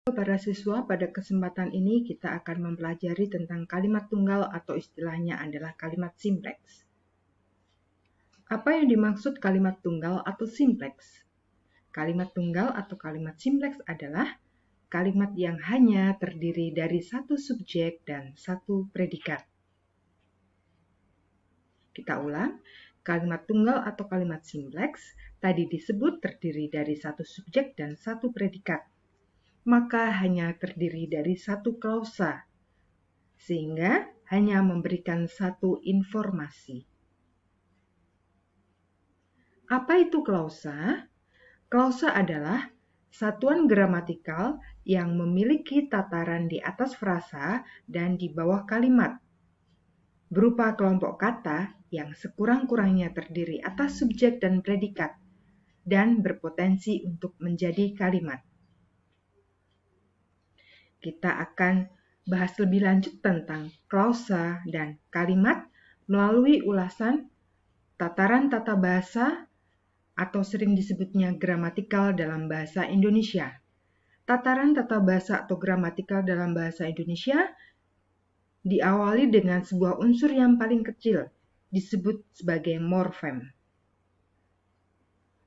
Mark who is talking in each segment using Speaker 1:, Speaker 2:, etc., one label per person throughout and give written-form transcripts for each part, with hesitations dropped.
Speaker 1: Para siswa, pada kesempatan ini kita akan mempelajari tentang kalimat tunggal atau istilahnya adalah kalimat simpleks. Apa yang dimaksud kalimat tunggal atau simpleks? Kalimat tunggal atau kalimat simpleks adalah kalimat yang hanya terdiri dari satu subjek dan satu predikat. Kita ulang, kalimat tunggal atau kalimat simpleks tadi disebut terdiri dari satu subjek dan satu predikat. Maka hanya terdiri dari satu klausa, sehingga hanya memberikan satu informasi. Apa itu klausa? Klausa adalah satuan gramatikal yang memiliki tataran di atas frasa dan di bawah kalimat, berupa kelompok kata yang sekurang-kurangnya terdiri atas subjek dan predikat, dan berpotensi untuk menjadi kalimat. Kita akan bahas lebih lanjut tentang klausa dan kalimat melalui ulasan tataran tata bahasa atau sering disebutnya gramatikal dalam bahasa Indonesia. Tataran tata bahasa atau gramatikal dalam bahasa Indonesia diawali dengan sebuah unsur yang paling kecil, disebut sebagai morfem.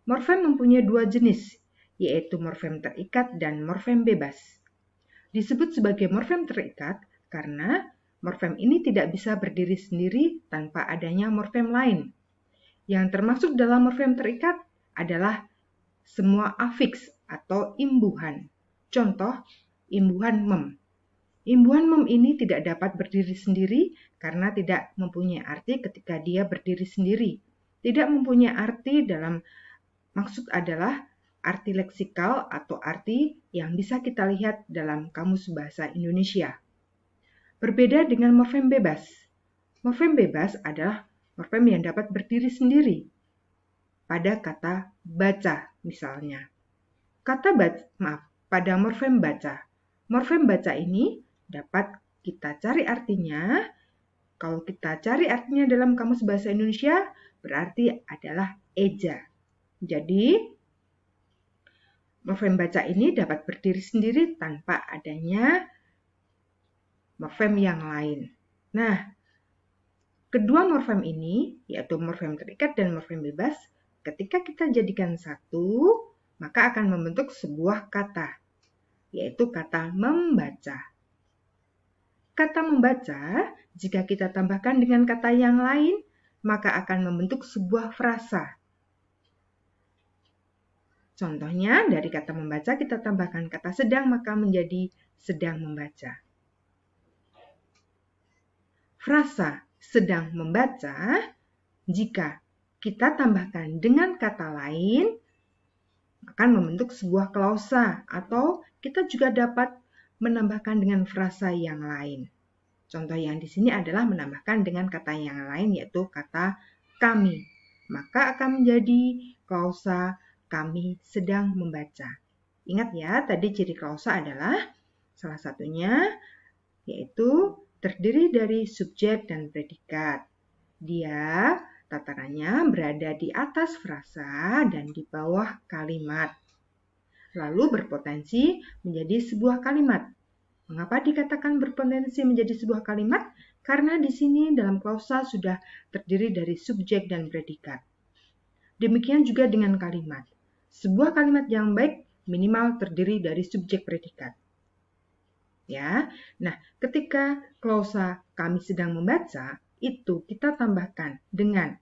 Speaker 1: Morfem mempunyai dua jenis, yaitu morfem terikat dan morfem bebas. Disebut sebagai morfem terikat karena morfem ini tidak bisa berdiri sendiri tanpa adanya morfem lain. Yang termasuk dalam morfem terikat adalah semua afiks atau imbuhan. Contoh, imbuhan mem. Imbuhan mem ini tidak dapat berdiri sendiri karena tidak mempunyai arti ketika dia berdiri sendiri. Tidak mempunyai arti dalam maksud adalah arti leksikal atau arti yang bisa kita lihat dalam Kamus Bahasa Indonesia. Berbeda dengan morfem bebas. Morfem bebas adalah morfem yang dapat berdiri sendiri. Pada kata baca misalnya. Pada morfem baca. Morfem baca ini dapat kita cari artinya. Kalau kita cari artinya dalam Kamus Bahasa Indonesia, berarti adalah eja. Jadi, morfem baca ini dapat berdiri sendiri tanpa adanya morfem yang lain. Nah, kedua morfem ini, yaitu morfem terikat dan morfem bebas, ketika kita jadikan satu, maka akan membentuk sebuah kata, yaitu kata membaca. Kata membaca, jika kita tambahkan dengan kata yang lain, maka akan membentuk sebuah frasa. Contohnya, dari kata membaca kita tambahkan kata sedang, maka menjadi sedang membaca. Frasa sedang membaca, jika kita tambahkan dengan kata lain, akan membentuk sebuah klausa, atau kita juga dapat menambahkan dengan frasa yang lain. Contoh yang di sini adalah menambahkan dengan kata yang lain, yaitu kata kami. Maka akan menjadi klausa kami sedang membaca. Ingat ya, tadi ciri klausa adalah salah satunya yaitu terdiri dari subjek dan predikat. Dia tatarannya berada di atas frasa dan di bawah kalimat. Lalu berpotensi menjadi sebuah kalimat. Mengapa dikatakan berpotensi menjadi sebuah kalimat? Karena di sini dalam klausa sudah terdiri dari subjek dan predikat. Demikian juga dengan kalimat. Sebuah kalimat yang baik minimal terdiri dari subjek predikat. Ya. Nah, ketika klausa kami sedang membaca, itu kita tambahkan dengan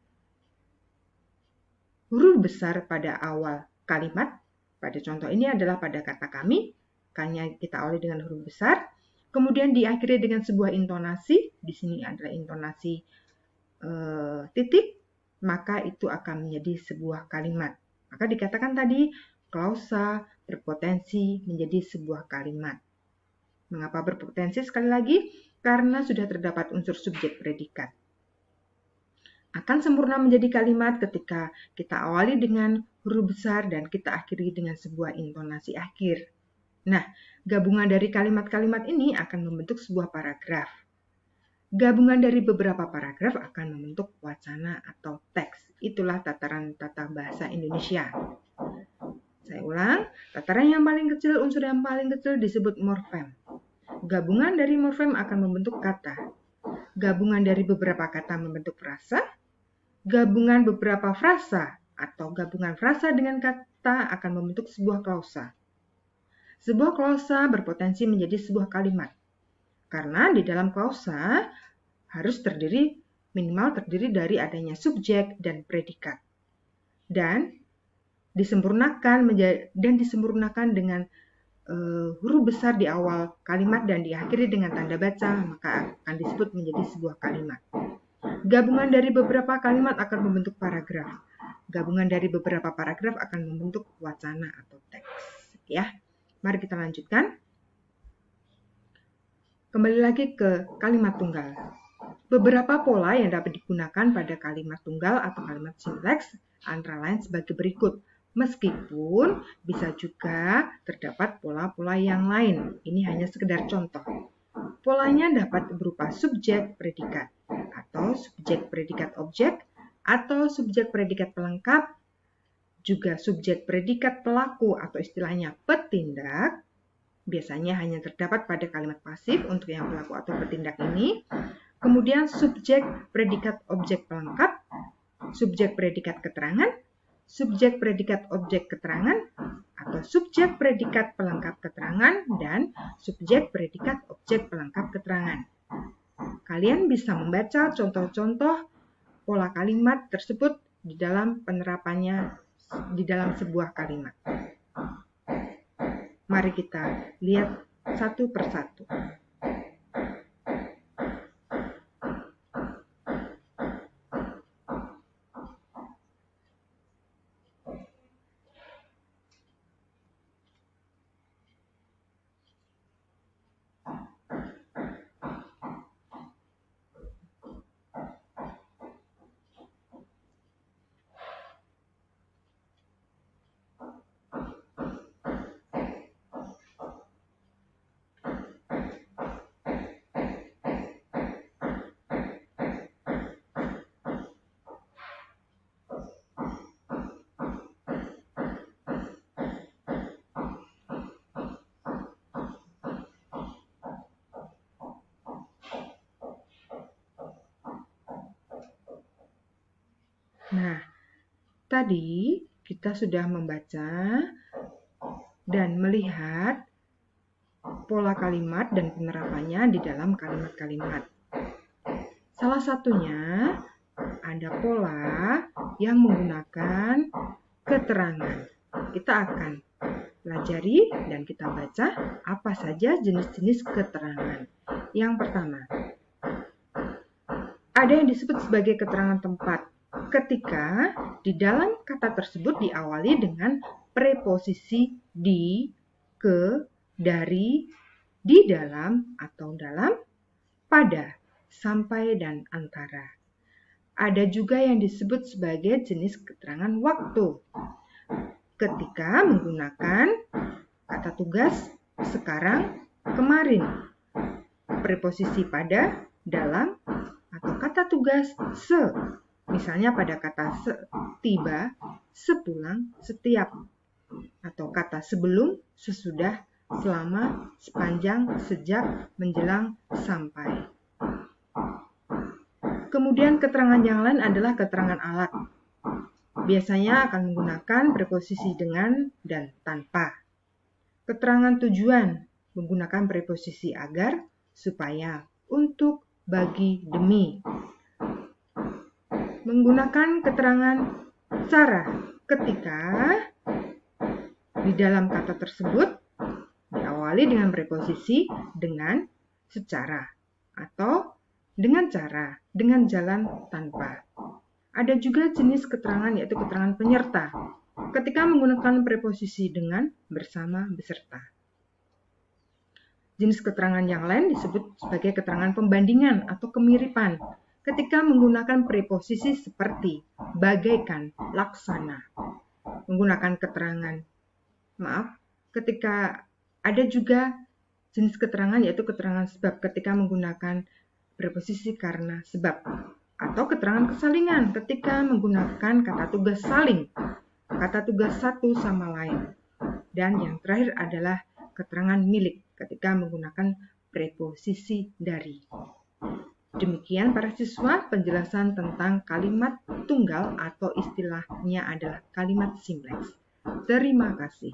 Speaker 1: huruf besar pada awal kalimat. Pada contoh ini adalah pada kata kami, hanya kita awali dengan huruf besar. Kemudian diakhiri dengan sebuah intonasi, di sini adalah intonasi titik, maka itu akan menjadi sebuah kalimat. Maka dikatakan tadi, klausa berpotensi menjadi sebuah kalimat. Mengapa berpotensi? Sekali lagi, karena sudah terdapat unsur subjek predikat. Akan sempurna menjadi kalimat ketika kita awali dengan huruf besar dan kita akhiri dengan sebuah intonasi akhir. Nah, gabungan dari kalimat-kalimat ini akan membentuk sebuah paragraf. Gabungan dari beberapa paragraf akan membentuk wacana atau teks. Itulah tataran tata bahasa Indonesia. Saya ulang, tataran yang paling kecil, unsur yang paling kecil disebut morfem. Gabungan dari morfem akan membentuk kata. Gabungan dari beberapa kata membentuk frasa. Gabungan beberapa frasa atau gabungan frasa dengan kata akan membentuk sebuah klausa. Sebuah klausa berpotensi menjadi sebuah kalimat. Karena di dalam klausa harus minimal terdiri dari adanya subjek dan predikat. Dan disempurnakan dengan huruf besar di awal kalimat dan diakhiri dengan tanda baca, maka akan disebut menjadi sebuah kalimat. Gabungan dari beberapa kalimat akan membentuk paragraf. Gabungan dari beberapa paragraf akan membentuk wacana atau teks. Ya, mari kita lanjutkan. Kembali lagi ke kalimat tunggal. Beberapa pola yang dapat digunakan pada kalimat tunggal atau kalimat simpleks antara lain sebagai berikut. Meskipun bisa juga terdapat pola-pola yang lain. Ini hanya sekedar contoh. Polanya dapat berupa subjek predikat atau subjek predikat objek atau subjek predikat pelengkap, juga subjek predikat pelaku atau istilahnya petindak. Biasanya hanya terdapat pada kalimat pasif untuk yang pelaku atau petindak ini. Kemudian subjek predikat objek pelengkap, subjek predikat keterangan, subjek predikat objek keterangan, atau subjek predikat pelengkap keterangan, dan subjek predikat objek pelengkap keterangan. Kalian bisa membaca contoh-contoh pola kalimat tersebut di dalam penerapannya di dalam sebuah kalimat. Mari kita lihat satu persatu. Nah, tadi kita sudah membaca dan melihat pola kalimat dan penerapannya di dalam kalimat-kalimat. Salah satunya ada pola yang menggunakan keterangan. Kita akan pelajari dan kita baca apa saja jenis-jenis keterangan. Yang pertama, ada yang disebut sebagai keterangan tempat. Ketika di dalam kata tersebut diawali dengan preposisi di, ke, dari, di dalam atau dalam, pada, sampai, dan antara. Ada juga yang disebut sebagai jenis keterangan waktu. Ketika menggunakan kata tugas sekarang, kemarin, preposisi pada, dalam, atau kata tugas se. Misalnya pada kata tiba, sepulang, setiap. Atau kata sebelum, sesudah, selama, sepanjang, sejak, menjelang, sampai. Kemudian keterangan yang lain adalah keterangan alat. Biasanya akan menggunakan preposisi dengan dan tanpa. Keterangan tujuan menggunakan preposisi agar, supaya, untuk, bagi, demi. Menggunakan keterangan cara ketika di dalam kata tersebut diawali dengan preposisi dengan, secara, atau dengan cara, dengan jalan, tanpa. Ada juga jenis keterangan yaitu keterangan penyerta ketika menggunakan preposisi dengan, bersama, beserta. Jenis keterangan yang lain disebut sebagai keterangan pembandingan atau kemiripan ketika menggunakan preposisi seperti, bagaikan, laksana. Menggunakan ketika ada juga jenis keterangan yaitu keterangan sebab ketika menggunakan preposisi karena sebab. Atau keterangan kesalingan ketika menggunakan kata tugas saling. kata tugas satu sama lain. Dan yang terakhir adalah keterangan milik ketika menggunakan preposisi dari. Demikian para siswa penjelasan tentang kalimat tunggal atau istilahnya adalah kalimat simplex. Terima kasih.